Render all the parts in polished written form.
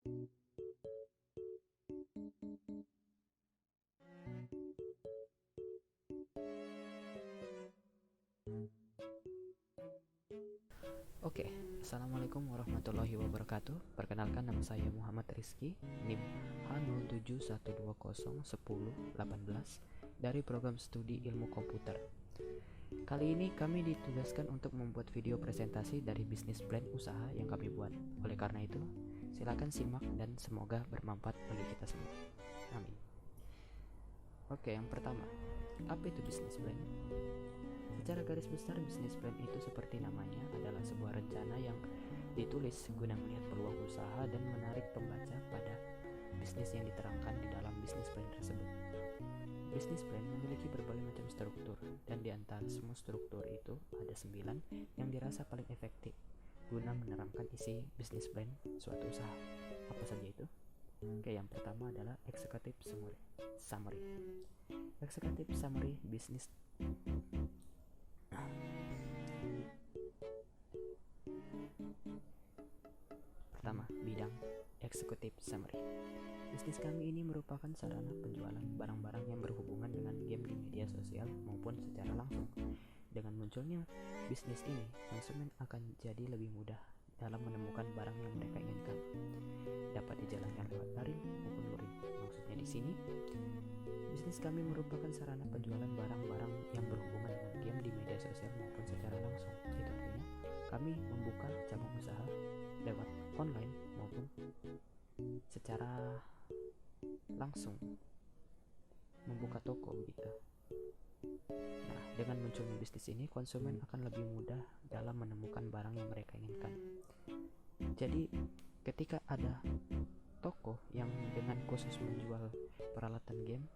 Oke, Assalamualaikum warahmatullahi wabarakatuh. Perkenalkan, nama saya Muhammad Rizky, NIM H0712011018 dari program studi ilmu komputer. Kali ini kami ditugaskan untuk membuat video presentasi dari bisnis plan usaha yang kami buat. Oleh karena itu, silakan simak dan semoga bermanfaat bagi kita semua. Amin. Oke, yang pertama, apa itu bisnis plan? Secara garis besar, bisnis plan itu seperti namanya adalah sebuah rencana yang ditulis guna melihat peluang usaha dan menarik pembaca pada bisnis yang diterangkan di dalam bisnis plan tersebut. Bisnis plan memiliki berbagai macam struktur, dan di antara semua struktur itu ada 9 yang dirasa paling efektif guna menerangkan isi bisnis plan suatu usaha. Apa saja itu? Oke, yang pertama adalah executive summary. Executive summary bisnis. Pertama, bidang executive summary. Bisnis kami ini merupakan sarana penjualan barang-barang yang berhubungan dengan game di media sosial maupun secara langsung. Dengan munculnya bisnis ini, konsumen akan jadi lebih mudah dalam menemukan barang yang mereka inginkan. Dapat dijalankan lewat daring maupun luring. Maksudnya di sini, bisnis kami merupakan sarana penjualan barang-barang yang berhubungan dengan game di media sosial maupun secara langsung. Itu artinya kami membuka cabang usaha lewat online maupun secara langsung membuka toko gitu. Nah, dengan munculnya bisnis ini, konsumen akan lebih mudah dalam menemukan barang yang mereka inginkan. Jadi, ketika ada toko yang dengan khusus menjual peralatan game,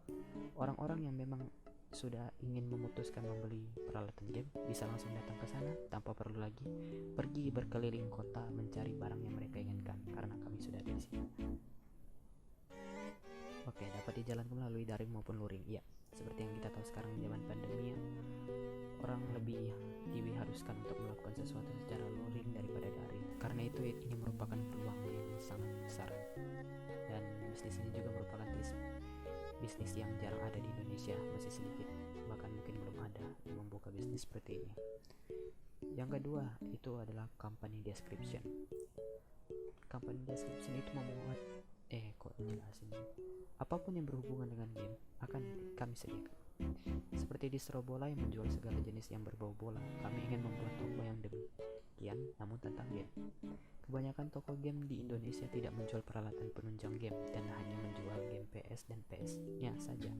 orang-orang yang memang sudah ingin memutuskan membeli peralatan game bisa langsung datang ke sana tanpa perlu lagi pergi berkeliling kota mencari barang yang mereka inginkan, karena kami sudah ada di sini. Oke, dapat dijalankan melalui daring maupun luring. Ya, seperti yang kita tahu sekarang zaman pandemi, orang lebih diharuskan untuk melakukan sesuatu secara luring daripada daring. Karena itu ini merupakan peluang yang sangat besar. Dan bisnis ini juga merupakan bisnis yang jarang ada di Indonesia, masih sedikit, bahkan mungkin belum ada yang membuka bisnis seperti ini. Yang kedua itu adalah company description. Company description itu memuat apapun yang berhubungan dengan game akan kami sediakan. Seperti distro bola yang menjual segala jenis yang berbau bola, kami ingin membuat toko yang demikian namun tentang game. Kebanyakan toko game di Indonesia tidak menjual peralatan penunjang game dan hanya menjual game PS dan PS-nya saja.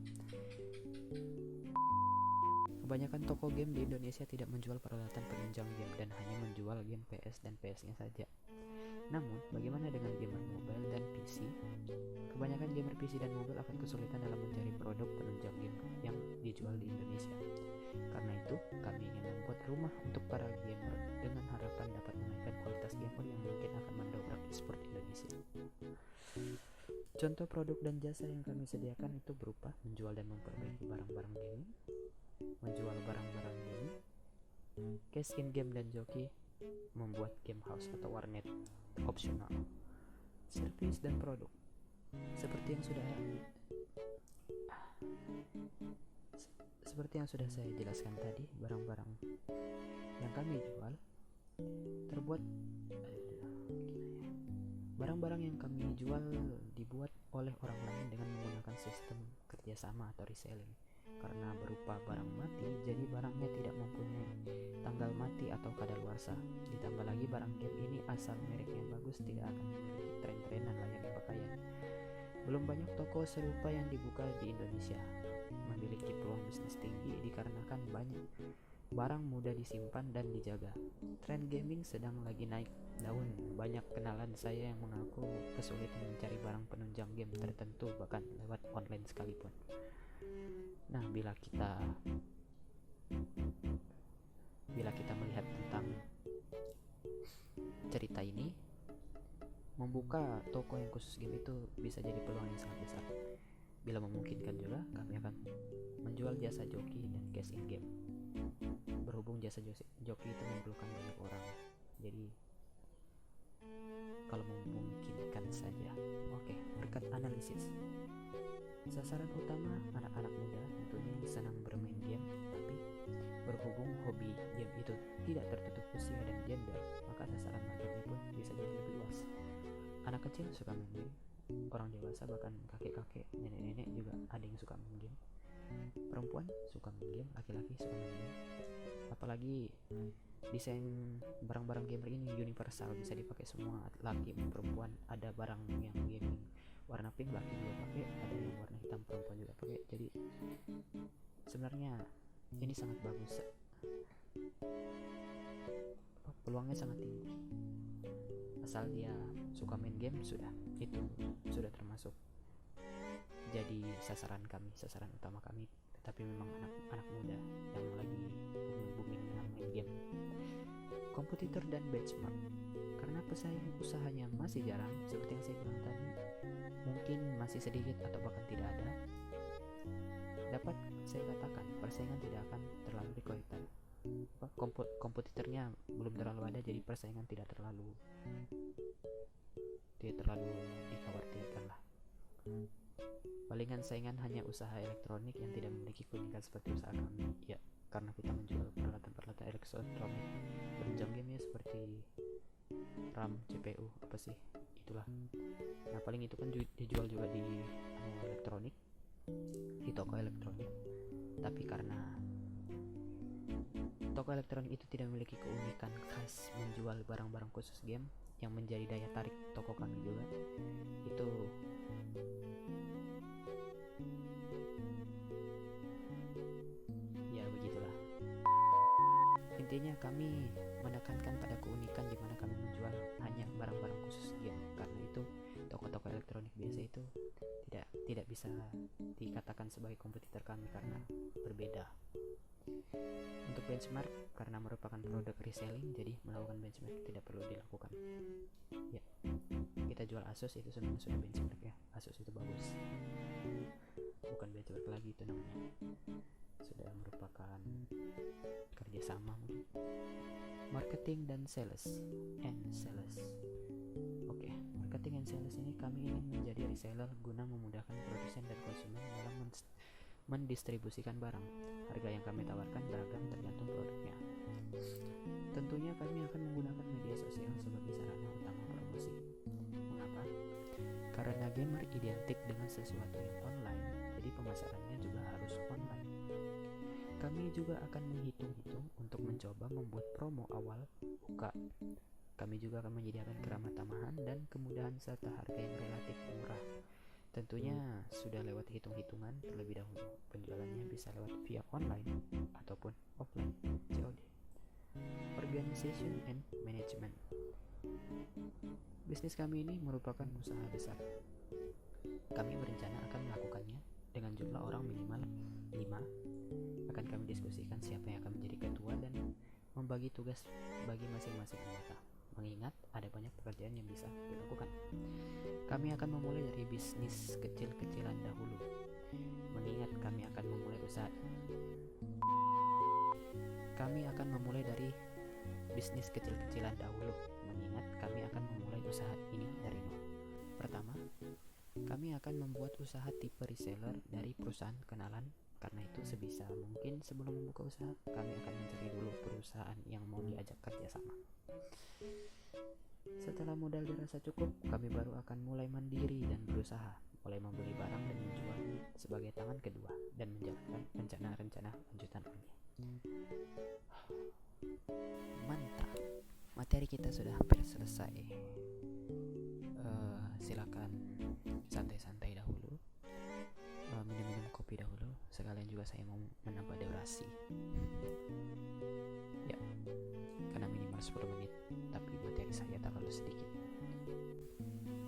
Kebanyakan toko game di Indonesia tidak menjual peralatan penunjang game dan hanya menjual game PS dan PS-nya saja. Namun, bagaimana dengan gamer mobile dan PC? Kebanyakan gamer PC dan mobile akan kesulitan dalam mencari produk penunjang game yang dijual di Indonesia. Karena itu, kami ingin membuat rumah untuk para gamer dengan harapan dapat menaikkan kualitas gamer yang mungkin akan mendobrak e-sport Indonesia. Contoh produk dan jasa yang kami sediakan itu berupa menjual dan memperbaiki barang-barang gaming, menjual barang-barang gaming, cash in game dan joki, membuat game house atau warnet opsional, servis dan produk. Seperti yang sudah saya jelaskan tadi, barang-barang yang kami jual terbuat barang-barang yang kami jual dibuat oleh orang lain dengan menggunakan sistem kerjasama atau reselling. Karena berupa barang mati, jadi barangnya tidak mempunyai tanggal mati atau kadaluarsa. Ditambah lagi barang game ini asal merek yang bagus tidak akan memiliki tren-trenan layaknya pakaian. Belum banyak toko serupa yang dibuka di Indonesia. Memiliki peluang bisnis tinggi dikarenakan banyak barang mudah disimpan dan dijaga. Tren gaming sedang lagi naik daun. Banyak kenalan saya yang mengaku kesulitan mencari barang penunjang game tertentu bahkan lewat online sekalipun. Nah, bila kita melihat tentang cerita ini, membuka toko yang khusus game itu bisa jadi peluang yang sangat besar. Bila memungkinkan juga, kami akan menjual jasa joki dan cash in game. Berhubung jasa joki itu memerlukan banyak orang, jadi kalau memungkinkan saja analisis. Sasaran utama anak-anak muda tentunya yang senang bermain game, tapi berhubung hobi game itu tidak tertutup usia dan gender, maka sasaran marketnya pun bisa jadi lebih luas. Anak kecil suka main game, orang dewasa bahkan kakek-kakek, nenek-nenek juga ada yang suka main game. Perempuan suka main game, laki-laki suka main game. Apalagi desain barang-barang gamer ini universal, bisa dipakai semua, laki maupun perempuan. Ada barang yang gaming warna pink laki juga pakai, ada yang warna hitam perempuan juga pakai. Jadi sebenarnya ini sangat bagus, peluangnya sangat tinggi. Asal dia suka main game, itu sudah termasuk jadi sasaran kami, sasaran utama kami. Tetapi memang anak muda yang lagi booming dengan main game. Kompetitor dan benchmark. Karena pesaing usahanya masih jarang, seperti yang saya bilang tadi, mungkin masih sedikit atau bahkan tidak ada, dapat saya katakan persaingan tidak akan terlalu dikoyakkan. Kompetitornya belum terlalu ada, jadi persaingan tidak terlalu dikhawatirkan lah. Palingan saingan hanya usaha elektronik yang tidak memiliki keunikan seperti usaha kami, ya, karena kita menjual peralatan-peralatan elektronik penunjang game ya, seperti RAM, CPU, apa sih itulah. Nah paling itu kan dijual juga di elektronik, di toko elektronik. Tapi karena toko elektronik itu tidak memiliki keunikan khas menjual barang-barang khusus game yang menjadi daya tarik toko kami juga, itu ya begitulah. Intinya kami menekankan pada keunikan di mana kami menjual hanya barang-barang khusus game. Karena itu toko-toko elektronik biasa itu tidak bisa dikatakan sebagai kompetitor kami karena berbeda. Untuk benchmark, karena merupakan produk reselling, jadi melakukan benchmark tidak perlu dilakukan. Ya, kita jual Asus itu sebenarnya sudah benchmark ya. Asus itu bagus, bukan benchmark lagi itu namanya, sudah merupakan kerjasama. Marketing dan sales. Oke, marketing and sales ini kami ingin menjadi reseller guna memudahkan produsen dan konsumen dalam mendistribusikan barang. Harga yang kami tawarkan beragam tergantung produknya. Tentunya kami akan menggunakan media sosial sebagai sarana utama promosi. Mengapa? Karena gamer identik dengan sesuatu yang online, jadi pemasarannya juga harus online. Kami juga akan menghitung-hitung untuk mencoba membuat promo awal buka. Kami juga akan menyediakan keramat tamahan dan kemudahan serta harga yang relatif murah. Tentunya sudah lewat hitung-hitungan terlebih dahulu. Penjualannya bisa lewat via online ataupun offline, COD. Organization and Management. Bisnis kami ini merupakan usaha besar. Kami berencana akan melakukannya dengan jumlah orang minimal 5. Akan kami diskusikan siapa yang akan menjadi ketua dan membagi tugas bagi masing-masing anggota. Mengingat ada banyak pekerjaan yang bisa dilakukan. Kami akan memulai dari bisnis kecil-kecilan dahulu. Mengingat kami akan memulai usaha. Kami akan memulai dari bisnis kecil-kecilan dahulu. Mengingat kami akan memulai usaha ini dari nol. Pertama, kami akan membuat usaha tipe reseller dari perusahaan kenalan. Karena itu sebisa mungkin sebelum membuka usaha, kami akan mencari dulu perusahaan yang mau diajak kerjasama. Setelah modal dirasa cukup, kami baru akan mulai mandiri dan berusaha, mulai membeli barang dan menjual sebagai tangan kedua dan menjalankan rencana-rencana lanjutan lainnya. Mantap, materi kita sudah hampir selesai. Silakan santai-santai dahulu, minum-minum kopi dahulu. Sekalian juga saya mau menambah durasi, ya, karena minimal 10 menit, tapi materi saya terlalu sedikit.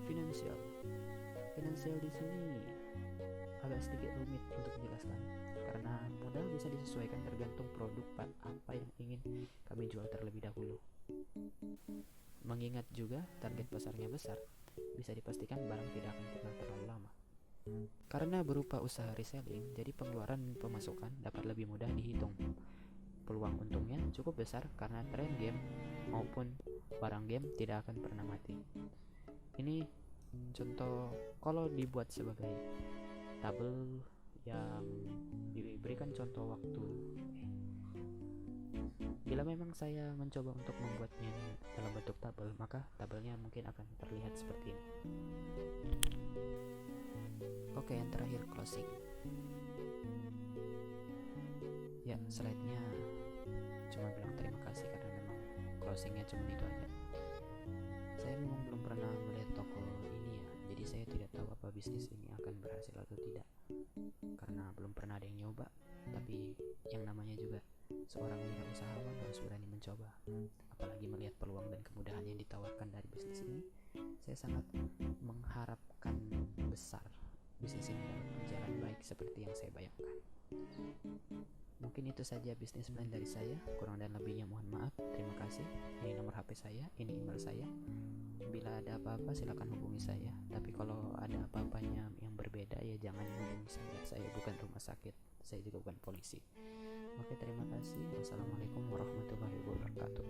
Finansial di sini agak sedikit rumit untuk menjelaskan, karena modal bisa disesuaikan tergantung produk apa yang ingin kami jual terlebih dahulu. Mengingat juga target pasarnya besar, bisa dipastikan barang tidak akan tinggal terlalu lama. Karena berupa usaha reselling, jadi pengeluaran dan pemasukan dapat lebih mudah dihitung. Peluang untungnya cukup besar karena tren game maupun barang game tidak akan pernah mati. Ini Contoh, kalau dibuat sebagai tabel yang diberikan contoh waktu, bila memang saya mencoba untuk membuatnya dalam bentuk tabel, maka tabelnya mungkin akan terlihat seperti ini. Oke, yang terakhir closing. Ya, slide-nya cuma bilang terima kasih karena memang closingnya cuma itu aja. Saya memang belum pernah melihat toko ini ya, jadi saya tidak tahu apa bisnis ini akan berhasil atau tidak, karena belum pernah ada yang nyoba. Tapi yang namanya juga seorang wirausahawan harus berani mencoba. Apalagi melihat peluang dan kemudahan yang ditawarkan dari bisnis ini, saya sangat mengharapkan besar bisnis ini dapat berjalan baik seperti yang saya bayangkan. Mungkin itu saja bisnis plan dari saya. Kurang dan lebihnya mohon maaf. Terima kasih. Ini nomor HP saya, ini email saya. Bila ada apa-apa silakan hubungi saya. Tapi kalau ada apa-apanya yang berbeda ya jangan hubungi saya. Saya bukan rumah sakit, saya juga bukan polisi. Oke, terima kasih. Wassalamualaikum warahmatullahi wabarakatuh.